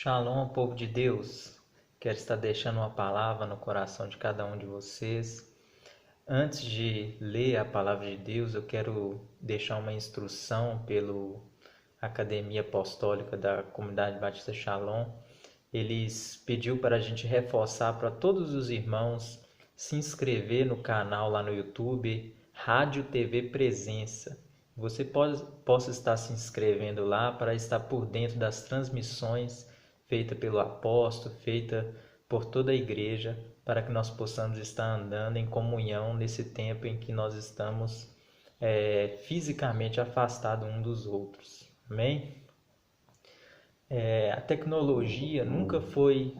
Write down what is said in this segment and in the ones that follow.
Shalom, povo de Deus. Quero estar deixando uma palavra no coração de cada um de vocês. Antes de ler a palavra de Deus, eu quero deixar uma instrução pela Academia Apostólica da Comunidade Batista Shalom. Eles pediu para a gente reforçar para todos os irmãos se inscrever no canal lá no YouTube, Rádio TV Presença. Você possa estar se inscrevendo lá para estar por dentro das transmissões feitas pelo apóstolo, feita por toda a igreja, para que nós possamos estar andando em comunhão nesse tempo em que nós estamos fisicamente afastados um dos outros. Amém? A tecnologia nunca foi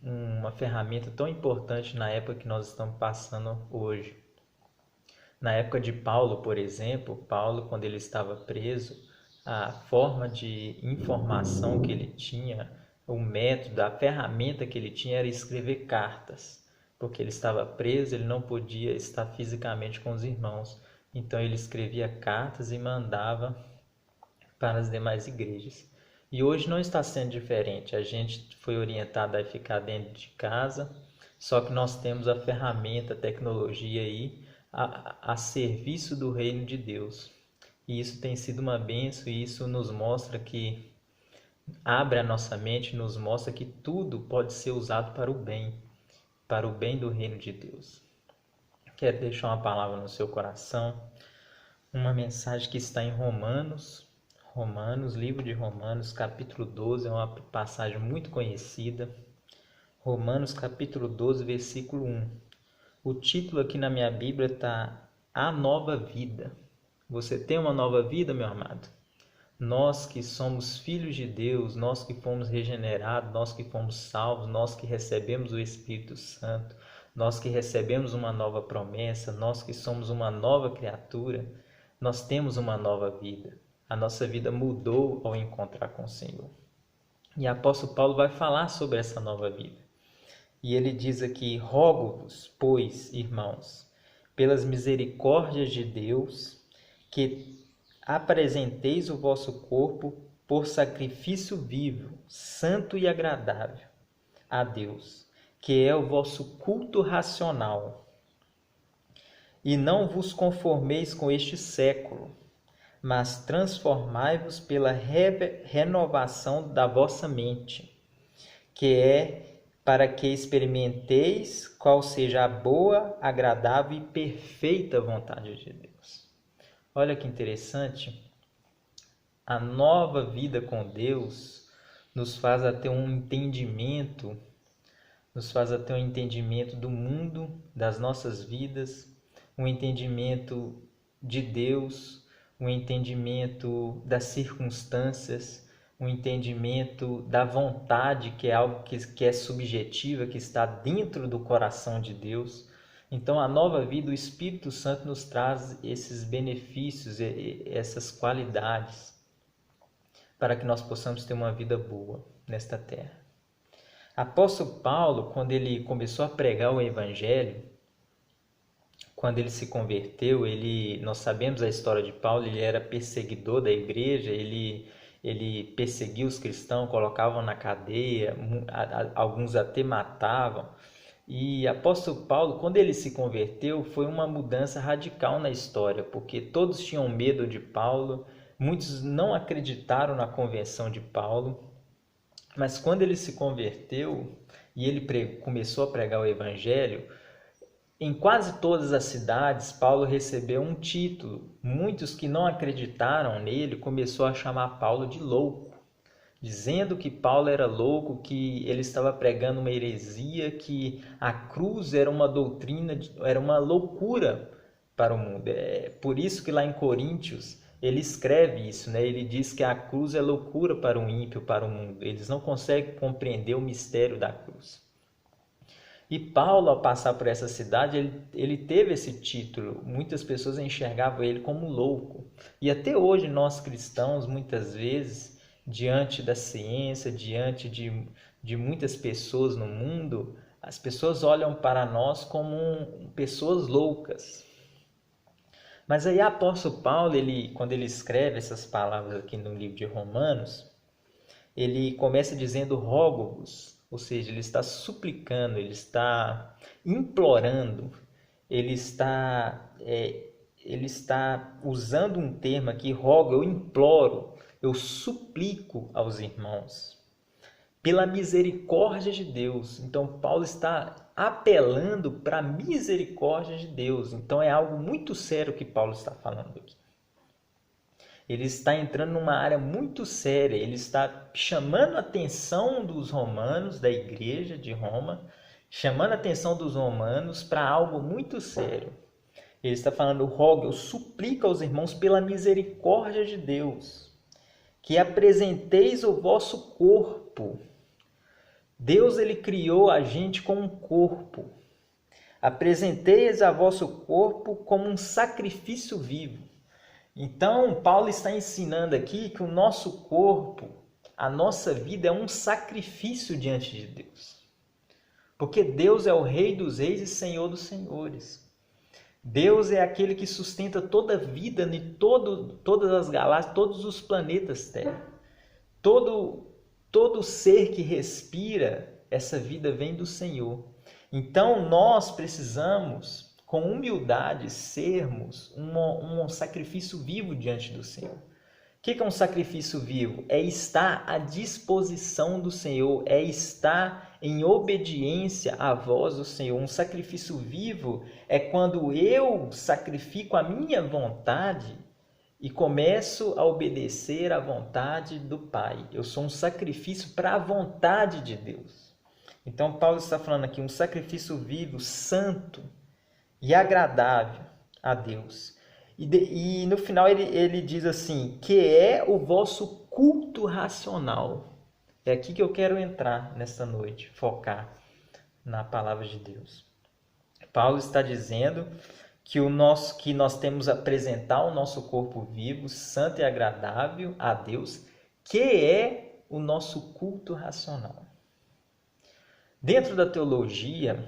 uma ferramenta tão importante na época que nós estamos passando hoje. Na época de Paulo, por exemplo, Paulo, quando ele estava preso, a forma de informação que ele tinha, o método, a ferramenta que ele tinha era escrever cartas, porque ele estava preso, ele não podia estar fisicamente com os irmãos. Então ele escrevia cartas e mandava para as demais igrejas. E hoje não está sendo diferente. A gente foi orientado a ficar dentro de casa, só que nós temos a ferramenta, a tecnologia aí a serviço do reino de Deus. E isso tem sido uma bênção, e isso nos mostra que abre a nossa mente, nos mostra que tudo pode ser usado para o bem do reino de Deus. Quero deixar uma palavra no seu coração, uma mensagem que está em Romanos, livro de Romanos, capítulo 12, é uma passagem muito conhecida. Romanos, capítulo 12, versículo 1. O título aqui na minha Bíblia está A Nova Vida. Você tem uma nova vida, meu amado? Nós que somos filhos de Deus, nós que fomos regenerados, nós que fomos salvos, nós que recebemos o Espírito Santo, nós que recebemos uma nova promessa, nós que somos uma nova criatura, nós temos uma nova vida. A nossa vida mudou ao encontrar com o Senhor. E o apóstolo Paulo vai falar sobre essa nova vida. E ele diz aqui: rogo-vos, pois, irmãos, pelas misericórdias de Deus, que apresenteis o vosso corpo por sacrifício vivo, santo e agradável a Deus, que é o vosso culto racional. E não vos conformeis com este século, mas transformai-vos pela renovação da vossa mente, que é para que experimenteis qual seja a boa, agradável e perfeita vontade de Deus. Olha que interessante. A nova vida com Deus nos faz a ter um entendimento, do mundo, das nossas vidas, um entendimento de Deus, um entendimento das circunstâncias, um entendimento da vontade, que é algo que é subjetiva, que está dentro do coração de Deus. Então, a nova vida, o Espírito Santo nos traz esses benefícios, essas qualidades, para que nós possamos ter uma vida boa nesta terra. Apóstolo Paulo, quando ele começou a pregar o Evangelho, quando ele se converteu, nós sabemos a história de Paulo, ele era perseguidor da igreja, ele perseguia os cristãos, colocavam na cadeia, alguns até matavam. E apóstolo Paulo, quando ele se converteu, foi uma mudança radical na história, porque todos tinham medo de Paulo, muitos não acreditaram na conversão de Paulo, mas quando ele se converteu e ele começou a pregar o evangelho, em quase todas as cidades, Paulo recebeu um título. Muitos que não acreditaram nele começaram a chamar Paulo de louco, dizendo que Paulo era louco, que ele estava pregando uma heresia, que a cruz era uma doutrina, era uma loucura para o mundo. É por isso que lá em Coríntios ele escreve isso, né? Ele diz que a cruz é loucura para o ímpio, para o mundo. Eles não conseguem compreender o mistério da cruz. E Paulo, ao passar por essa cidade, ele teve esse título. Muitas pessoas enxergavam ele como louco. E até hoje nós cristãos, muitas vezes, diante da ciência, diante de muitas pessoas no mundo, as pessoas olham para nós como pessoas loucas. Mas aí o apóstolo Paulo, quando ele escreve essas palavras aqui no livro de Romanos, ele começa dizendo rogo-vos, ou seja, ele está suplicando, ele está implorando, ele está usando um termo aqui, rogo, eu imploro, eu suplico aos irmãos, pela misericórdia de Deus. Então, Paulo está apelando para a misericórdia de Deus. Então, é algo muito sério que Paulo está falando aqui. Ele está entrando numa área muito séria, ele está chamando a atenção dos romanos, da igreja de Roma, chamando a atenção dos romanos para algo muito sério. Ele está falando, rogo, eu suplico aos irmãos pela misericórdia de Deus, que apresenteis o vosso corpo. Deus, ele criou a gente com um corpo. Apresenteis a vosso corpo como um sacrifício vivo. Então, Paulo está ensinando aqui que o nosso corpo, a nossa vida é um sacrifício diante de Deus. Porque Deus é o Rei dos Reis e Senhor dos Senhores. Deus é aquele que sustenta toda a vida em todas as galáxias, todos os planetas Terra. Todo ser que respira, essa vida vem do Senhor. Então, nós precisamos, com humildade, sermos um sacrifício vivo diante do Senhor. O que é um sacrifício vivo? É estar à disposição do Senhor, é estar em obediência à voz do Senhor. Um sacrifício vivo é quando eu sacrifico a minha vontade e começo a obedecer à vontade do Pai. Eu sou um sacrifício para a vontade de Deus. Então, Paulo está falando aqui, um sacrifício vivo, santo e agradável a Deus. E no final ele diz assim, que é o vosso culto racional. É aqui que eu quero entrar nesta noite, focar na palavra de Deus. Paulo está dizendo que nós temos que apresentar o nosso corpo vivo, santo e agradável a Deus, que é o nosso culto racional. Dentro da teologia,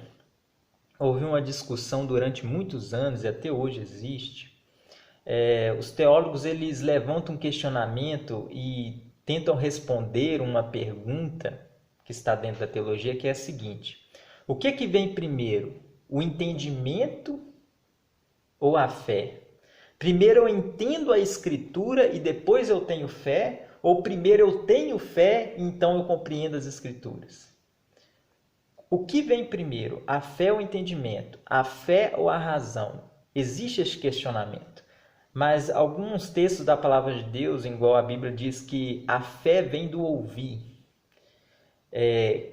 houve uma discussão durante muitos anos, e até hoje existe. Os teólogos eles levantam um questionamento e tentam responder uma pergunta que está dentro da teologia, que é a seguinte: o que vem primeiro, o entendimento ou a fé? Primeiro eu entendo a Escritura e depois eu tenho fé? Ou primeiro eu tenho fé e então eu compreendo as Escrituras? O que vem primeiro, a fé ou o entendimento? A fé ou a razão? Existe esse questionamento. Mas alguns textos da palavra de Deus, igual a Bíblia diz que a fé vem do ouvir.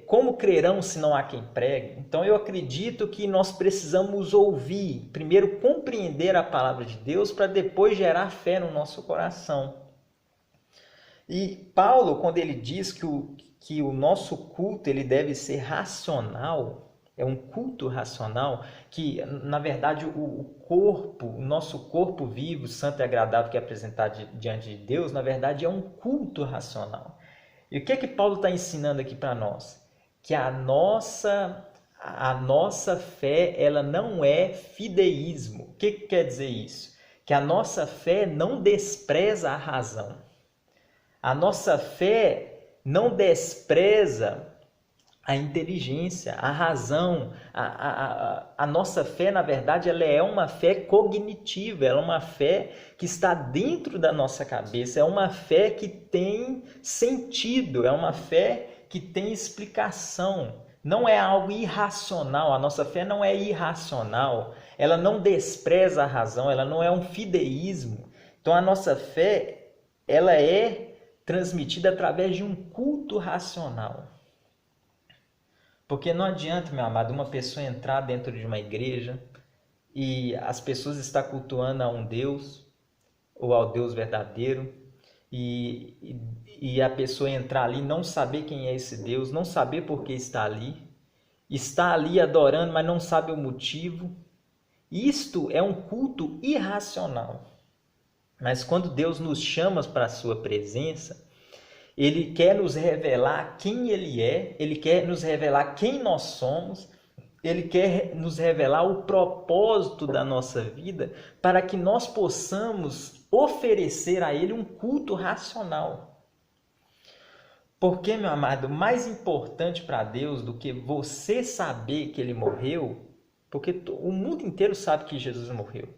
Como crerão se não há quem pregue? Então eu acredito que nós precisamos ouvir, primeiro compreender a palavra de Deus para depois gerar fé no nosso coração. E Paulo, quando ele diz que o nosso culto ele deve ser racional, é um culto racional, que na verdade o nosso corpo vivo, santo e agradável que é apresentado diante de Deus, na verdade é um culto racional. E o que é que Paulo está ensinando aqui para nós? Que a nossa fé ela não é fideísmo. O que quer dizer isso? Que a nossa fé não despreza a razão. A nossa fé não despreza a inteligência, a razão. A nossa fé, na verdade, ela é uma fé cognitiva, ela é uma fé que está dentro da nossa cabeça, é uma fé que tem sentido, é uma fé que tem explicação. Não é algo irracional, a nossa fé não é irracional, ela não despreza a razão, ela não é um fideísmo. Então a nossa fé, ela é transmitida através de um culto racional. Porque não adianta, meu amado, uma pessoa entrar dentro de uma igreja e as pessoas estão cultuando a um Deus ou ao Deus verdadeiro e a pessoa entrar ali e não saber quem é esse Deus, não saber por que está ali adorando, mas não sabe o motivo. Isto é um culto irracional. Mas quando Deus nos chama para a sua presença, Ele quer nos revelar quem Ele é, Ele quer nos revelar quem nós somos, Ele quer nos revelar o propósito da nossa vida para que nós possamos oferecer a Ele um culto racional. Porque, meu amado, mais importante para Deus do que você saber que ele morreu, porque o mundo inteiro sabe que Jesus morreu.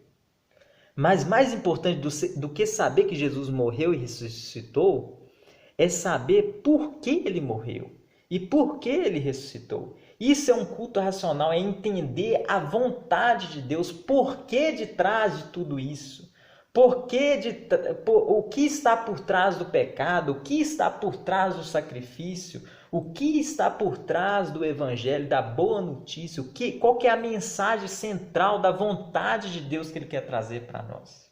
Mas mais importante do que saber que Jesus morreu e ressuscitou, é saber por que ele morreu e por que ele ressuscitou. Isso é um culto racional, é entender a vontade de Deus, por que de trás de tudo isso. O que está por trás do pecado, o que está por trás do sacrifício, o que está por trás do evangelho, da boa notícia, qual que é a mensagem central da vontade de Deus que ele quer trazer para nós.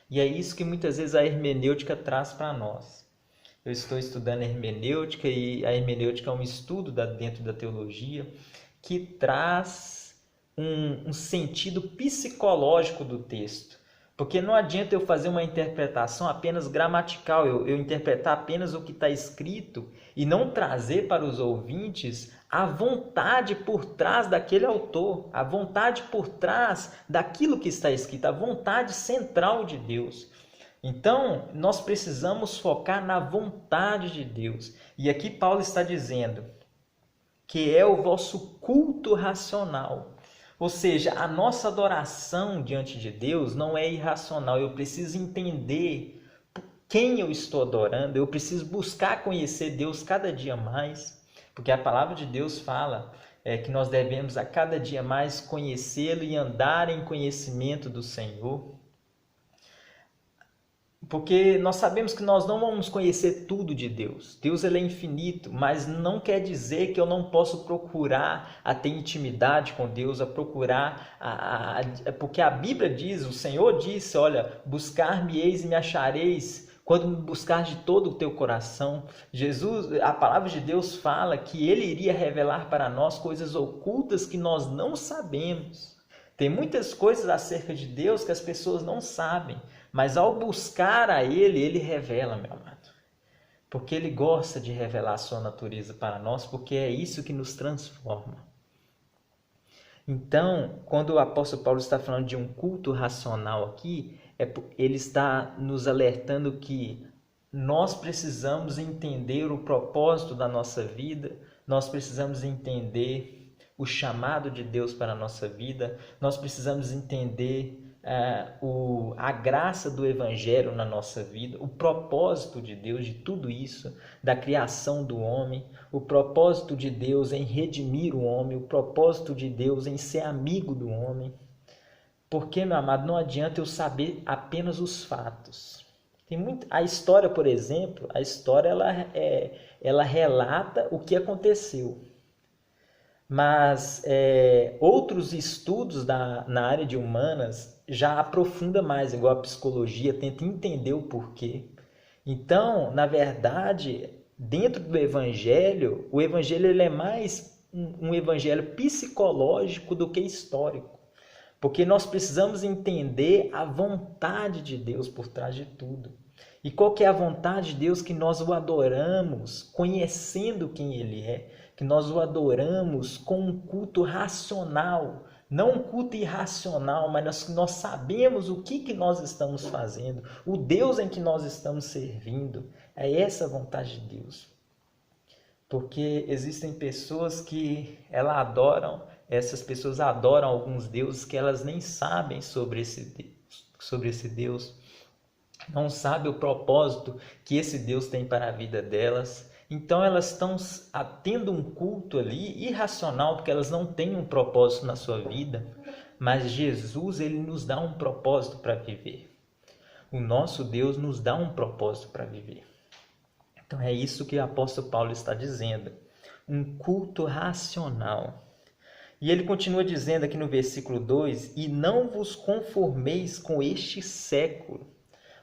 E é isso que muitas vezes a hermenêutica traz para nós. Eu estou estudando hermenêutica e a hermenêutica é um estudo dentro da teologia que traz um sentido psicológico do texto. Porque não adianta eu fazer uma interpretação apenas gramatical, eu interpretar apenas o que está escrito e não trazer para os ouvintes a vontade por trás daquele autor, a vontade por trás daquilo que está escrito, a vontade central de Deus. Então, nós precisamos focar na vontade de Deus. E aqui Paulo está dizendo que é o vosso culto racional. Ou seja, a nossa adoração diante de Deus não é irracional. Eu preciso entender quem eu estou adorando. Eu preciso buscar conhecer Deus cada dia mais. Porque a palavra de Deus fala que nós devemos a cada dia mais conhecê-lo e andar em conhecimento do Senhor. Porque nós sabemos que nós não vamos conhecer tudo de Deus. Deus ele é infinito, mas não quer dizer que eu não posso procurar a ter intimidade com Deus, a procurar, porque a Bíblia diz, o Senhor disse, olha, buscar-me-eis e me achareis, quando me buscar de todo o teu coração. A palavra de Deus fala que ele iria revelar para nós coisas ocultas que nós não sabemos. Tem muitas coisas acerca de Deus que as pessoas não sabem. Mas ao buscar a ele revela, meu amado. Porque ele gosta de revelar a sua natureza para nós, porque é isso que nos transforma. Então, quando o apóstolo Paulo está falando de um culto racional aqui, ele está nos alertando que nós precisamos entender o propósito da nossa vida, nós precisamos entender o chamado de Deus para a nossa vida, nós precisamos entender a graça do Evangelho na nossa vida, o propósito de Deus de tudo isso, da criação do homem, o propósito de Deus em redimir o homem, o propósito de Deus em ser amigo do homem. Porque, meu amado, não adianta eu saber apenas os fatos. A história, por exemplo, ela relata o que aconteceu. Mas outros estudos na área de humanas já aprofunda mais, igual a psicologia, tenta entender o porquê. Então, na verdade, dentro do evangelho, o evangelho ele é mais um evangelho psicológico do que histórico. Porque nós precisamos entender a vontade de Deus por trás de tudo. E qual que é a vontade de Deus? Que nós o adoramos conhecendo quem ele é, que nós o adoramos com um culto racional, não um culto irracional, mas nós sabemos o que nós estamos fazendo, o Deus em que nós estamos servindo. É essa a vontade de Deus. Porque existem pessoas que essas pessoas adoram alguns deuses que elas nem sabem sobre esse Deus, não sabem o propósito que esse Deus tem para a vida delas. Então elas estão tendo um culto ali irracional, porque elas não têm um propósito na sua vida. Mas Jesus, ele nos dá um propósito para viver. O nosso Deus nos dá um propósito para viver. Então é isso que o apóstolo Paulo está dizendo. Um culto racional. E ele continua dizendo aqui no versículo 2, e não vos conformeis com este século.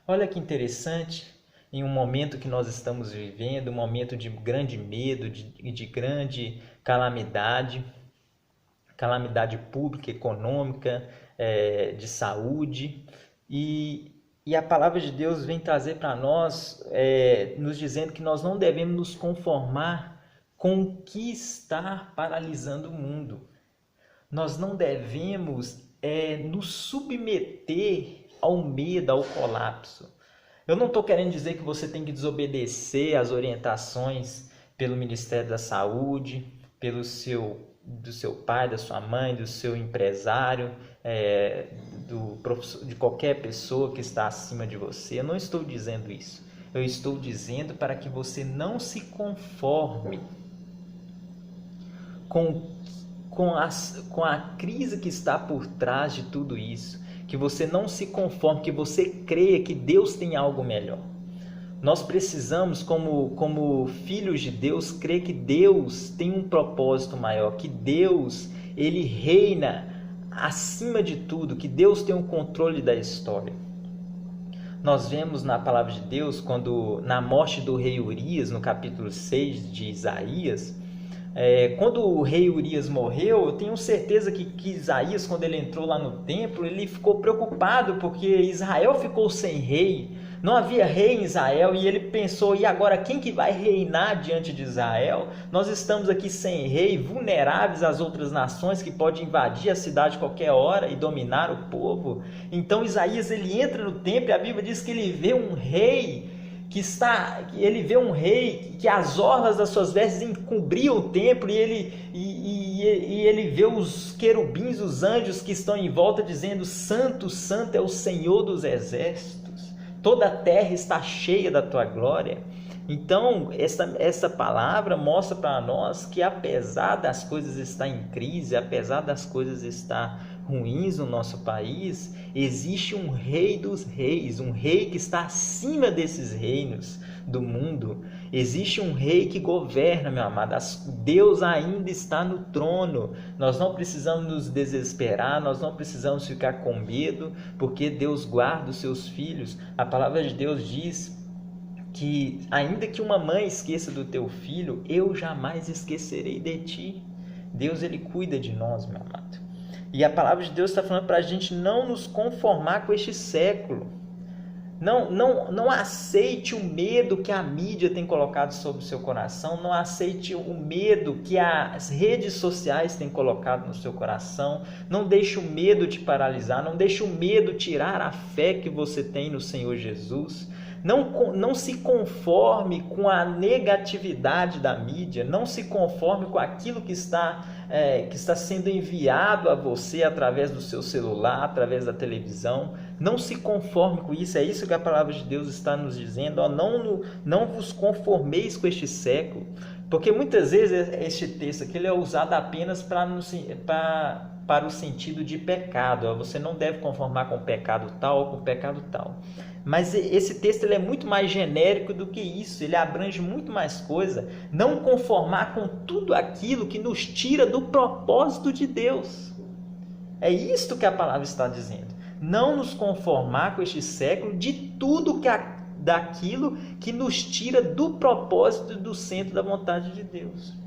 Olha que interessante. Em um momento que nós estamos vivendo, um momento de grande medo, de grande calamidade pública, econômica, de saúde, e a palavra de Deus vem trazer para nós, nos dizendo que nós não devemos nos conformar com o que está paralisando o mundo. Nós não devemos nos submeter ao medo, ao colapso. Eu não estou querendo dizer que você tem que desobedecer às orientações pelo Ministério da Saúde, do seu pai, da sua mãe, do seu empresário, de qualquer pessoa que está acima de você. Eu não estou dizendo isso. Eu estou dizendo para que você não se conforme com a crise que está por trás de tudo isso. Que você não se conforme, que você creia que Deus tem algo melhor. Nós precisamos, como filhos de Deus, crer que Deus tem um propósito maior, que Deus, ele reina acima de tudo, que Deus tem o controle da história. Nós vemos na palavra de Deus, quando na morte do rei Urias, no capítulo 6 de Isaías, quando o rei Urias morreu, eu tenho certeza que Isaías, quando ele entrou lá no templo, ele ficou preocupado porque Israel ficou sem rei, não havia rei em Israel, e ele pensou, e agora quem que vai reinar diante de Israel? Nós estamos aqui sem rei, vulneráveis às outras nações que podem invadir a cidade a qualquer hora e dominar o povo. Então Isaías, ele entra no templo e a Bíblia diz que ele vê um rei que as orlas das suas vestes encobriam o templo, e ele vê os querubins, os anjos que estão em volta dizendo: Santo, Santo é o Senhor dos exércitos, toda a terra está cheia da tua glória. Então essa palavra mostra para nós que apesar das coisas estar em crise, apesar das coisas estar ruins no nosso país, existe um rei dos reis, um rei que está acima desses reinos do mundo. Existe um rei que governa, meu amado. Deus ainda está no trono. Nós não precisamos nos desesperar, nós não precisamos ficar com medo, porque Deus guarda os seus filhos. A palavra de Deus diz que ainda que uma mãe esqueça do teu filho, eu jamais esquecerei de ti. Deus, ele cuida de nós, meu amado. E a palavra de Deus está falando para a gente não nos conformar com este século. Não aceite o medo que a mídia tem colocado sobre o seu coração. Não aceite o medo que as redes sociais têm colocado no seu coração. Não deixe o medo te paralisar. Não deixe o medo tirar a fé que você tem no Senhor Jesus. Não se conforme com a negatividade da mídia, não se conforme com aquilo que está sendo enviado a você através do seu celular, através da televisão. Não se conforme com isso, é isso que a palavra de Deus está nos dizendo. Ó, não vos conformeis com este século, porque muitas vezes este texto aqui ele é usado apenas para o sentido de pecado. Ó, você não deve conformar com o pecado tal ou com o pecado tal. Mas esse texto ele é muito mais genérico do que isso, ele abrange muito mais coisa. Não conformar com tudo aquilo que nos tira do propósito de Deus. É isto que a palavra está dizendo. Não nos conformar com este século de tudo daquilo que nos tira do propósito e do centro da vontade de Deus.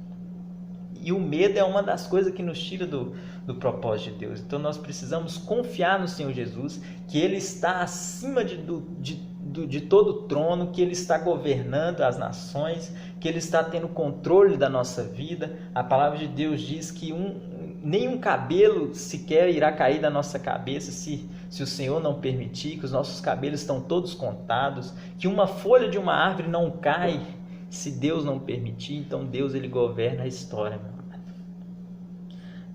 E o medo é uma das coisas que nos tira do propósito de Deus. Então nós precisamos confiar no Senhor Jesus, que Ele está acima de todo o trono, que Ele está governando as nações, que Ele está tendo controle da nossa vida. A palavra de Deus diz que nenhum cabelo sequer irá cair da nossa cabeça se o Senhor não permitir, que os nossos cabelos estão todos contados, que uma folha de uma árvore não cai se Deus não permitir. Então Deus, ele governa a história, meu amado.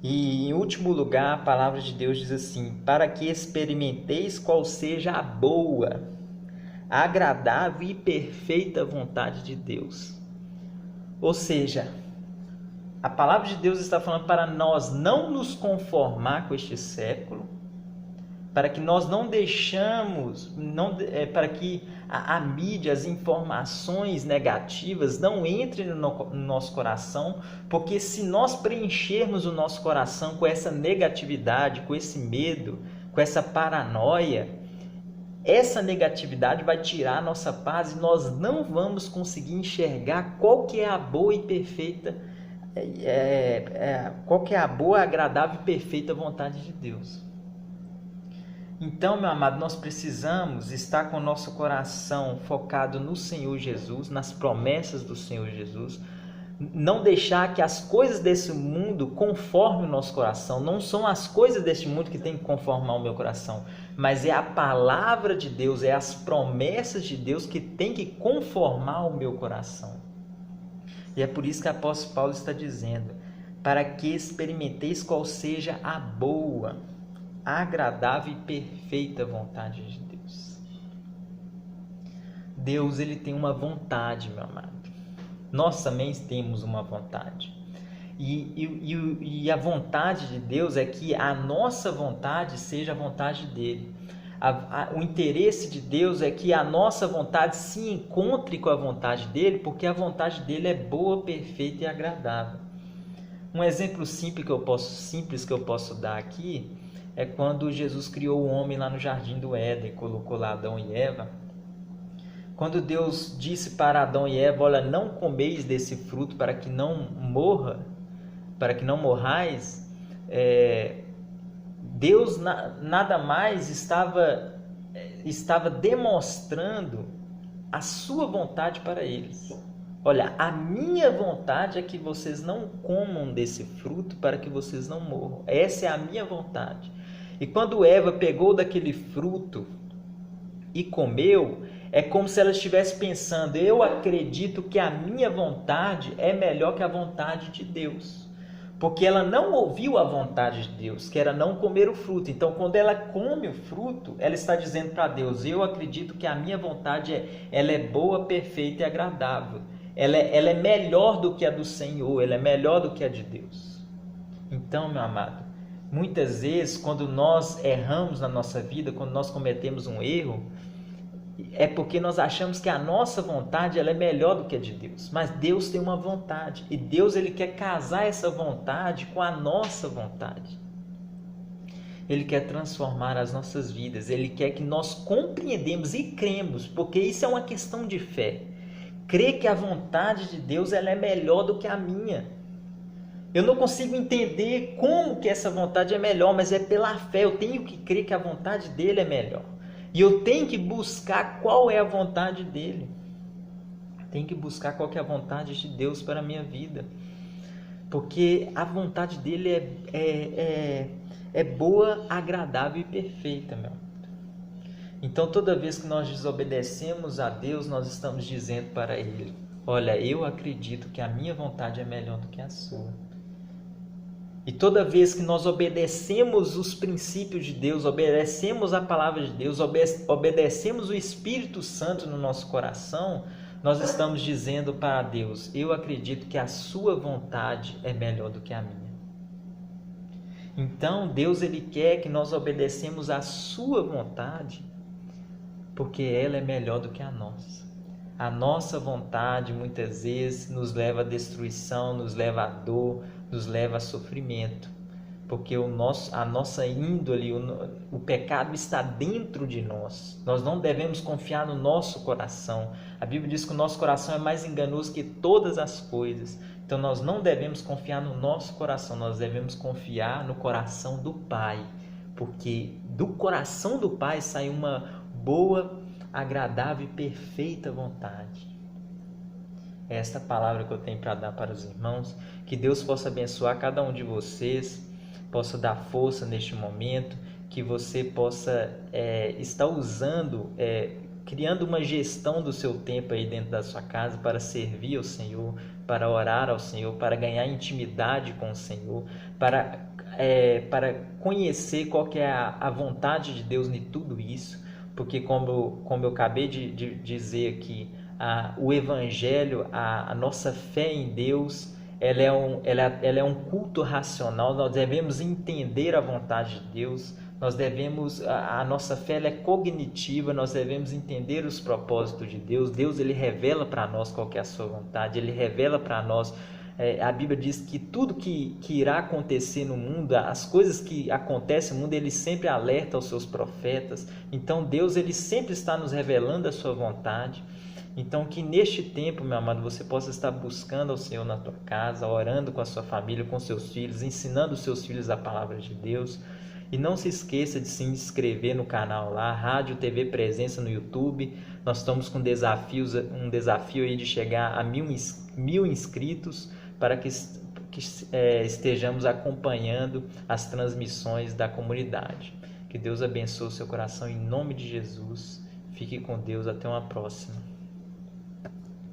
E em último lugar, a palavra de Deus diz assim: para que experimenteis qual seja a boa, agradável e perfeita vontade de Deus. Ou seja, a palavra de Deus está falando para nós não nos conformar com este século, para que nós não deixamos, para que a mídia, as informações negativas não entrem no nosso coração, porque se nós preenchermos o nosso coração com essa negatividade, com esse medo, com essa paranoia, essa negatividade vai tirar a nossa paz e nós não vamos conseguir enxergar qual que é a boa e perfeita, qual que é a boa, agradável e perfeita vontade de Deus. Então, meu amado, nós precisamos estar com o nosso coração focado no Senhor Jesus, nas promessas do Senhor Jesus. Não deixar que as coisas desse mundo conformem o nosso coração. Não são as coisas deste mundo que têm que conformar o meu coração, mas é a palavra de Deus, é as promessas de Deus que tem que conformar o meu coração. E é por isso que o apóstolo Paulo está dizendo: para que experimenteis qual seja a boa, agradável e perfeita vontade de Deus. Deus, ele tem uma vontade, meu amado. Nós também temos uma vontade. E a vontade de Deus é que a nossa vontade seja a vontade dele. O interesse de Deus é que a nossa vontade se encontre com a vontade dele, porque a vontade dele é boa, perfeita e agradável. Um exemplo simples que eu posso dar aqui é quando Jesus criou o homem lá no Jardim do Éden, colocou lá Adão e Eva. Quando Deus disse para Adão e Eva: olha, não comeis desse fruto para que não morrais, Deus nada mais estava demonstrando a sua vontade para eles. Olha, a minha vontade é que vocês não comam desse fruto para que vocês não morram. Essa é a minha vontade. E quando Eva pegou daquele fruto e comeu, é como se ela estivesse pensando: eu acredito que a minha vontade é melhor que a vontade de Deus. Porque ela não ouviu a vontade de Deus, que era não comer o fruto. Então, quando ela come o fruto, ela está dizendo para Deus: eu acredito que a minha vontade ela é boa, perfeita e agradável. Ela é melhor do que a do Senhor, ela é melhor do que a de Deus. Então, meu amado, muitas vezes, quando nós erramos na nossa vida, quando nós cometemos um erro, é porque nós achamos que a nossa vontade ela é melhor do que a de Deus. Mas Deus tem uma vontade, e Deus ele quer casar essa vontade com a nossa vontade. Ele quer transformar as nossas vidas, ele quer que nós compreendemos e cremos, porque isso é uma questão de fé. Crer que a vontade de Deus ela é melhor do que a minha. Eu não consigo entender como que essa vontade é melhor, mas é pela fé. Eu tenho que crer que a vontade dele é melhor. E eu tenho que buscar qual é a vontade dele. Tenho que buscar qual que é a vontade de Deus para a minha vida. Porque a vontade dele é boa, agradável e perfeita, meu. Então, toda vez que nós desobedecemos a Deus, nós estamos dizendo para ele: olha, eu acredito que a minha vontade é melhor do que a sua. E toda vez que nós obedecemos os princípios de Deus, obedecemos a palavra de Deus, obedecemos o Espírito Santo no nosso coração, nós estamos dizendo para Deus: eu acredito que a sua vontade é melhor do que a minha. Então, Deus ele quer que nós obedecemos a sua vontade, porque ela é melhor do que a nossa. A nossa vontade muitas vezes nos leva à destruição, nos leva à dor, nos leva a sofrimento, porque a nossa índole, o pecado está dentro de nós. Nós não devemos confiar no nosso coração. A Bíblia diz que o nosso coração é mais enganoso que todas as coisas. Então nós não devemos confiar no nosso coração, nós devemos confiar no coração do Pai, porque do coração do Pai sai uma boa, agradável e perfeita vontade. É esta palavra que eu tenho para dar para os irmãos. Que Deus possa abençoar cada um de vocês, possa dar força neste momento, que você possa estar usando, criando uma gestão do seu tempo aí dentro da sua casa para servir ao Senhor, para orar ao Senhor, para ganhar intimidade com o Senhor, para conhecer qual que é a vontade de Deus em tudo isso. Porque como eu acabei de dizer aqui, o Evangelho, a nossa fé em Deus, ela é um culto racional. Nós devemos entender a vontade de Deus, a nossa fé ela é cognitiva, nós devemos entender os propósitos de Deus. Deus ele revela para nós qual que é a sua vontade, ele revela para nós. A Bíblia diz que tudo que irá acontecer no mundo, as coisas que acontecem no mundo, ele sempre alerta aos seus profetas. Então Deus ele sempre está nos revelando a sua vontade. Então que neste tempo, meu amado, você possa estar buscando ao Senhor na tua casa, orando com a sua família, com seus filhos, ensinando os seus filhos a palavra de Deus. E não se esqueça de se inscrever no canal lá, Rádio TV Presença no YouTube. Nós estamos com um desafio aí de chegar a 1.000 inscritos, para que estejamos acompanhando as transmissões da comunidade. Que Deus abençoe o seu coração em nome de Jesus. Fique com Deus. Até uma próxima.